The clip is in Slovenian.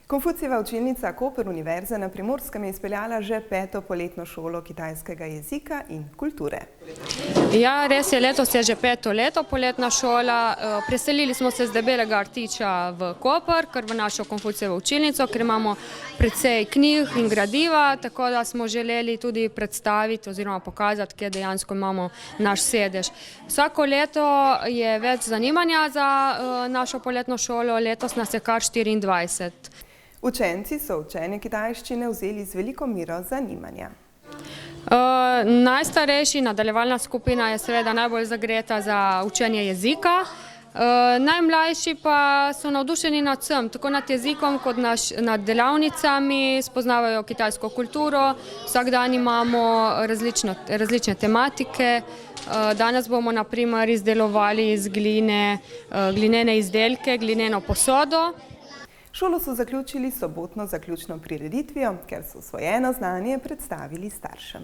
Konfucijeva učilnica Koper Univerze na Primorskem je izpeljala že 5. poletno šolo kitajskega jezika in kulture. Ja, res je, letos je že 5. leto poletna šola. Preselili smo se z Debelega Rtiča v Koper, kar v našo Konfucijevo učilnico, ker imamo precej knjig in gradiva, tako da smo želeli tudi predstaviti oziroma pokazati, kje dejansko imamo naš sedež. Vsako leto je več zanimanja za našo poletno šolo, letos nas je kar 24. Učenci so učenje kitajščine vzeli z veliko mero zanimanja. Najstarejši, nadaljevalna skupina je seveda najbolj zagreta za učenje jezika. Najmlajši pa so navdušeni nad vsem, tako nad jezikom kot nad delavnicami, spoznavajo kitajsko kulturo. Vsak dan imamo različne tematike. Danes bomo na primer izdelovali iz gline glinene izdelke, glineno posodo. Šolo so zaključili s sobotno zaključno prireditvijo, ker so osvojeno znanje predstavili staršem.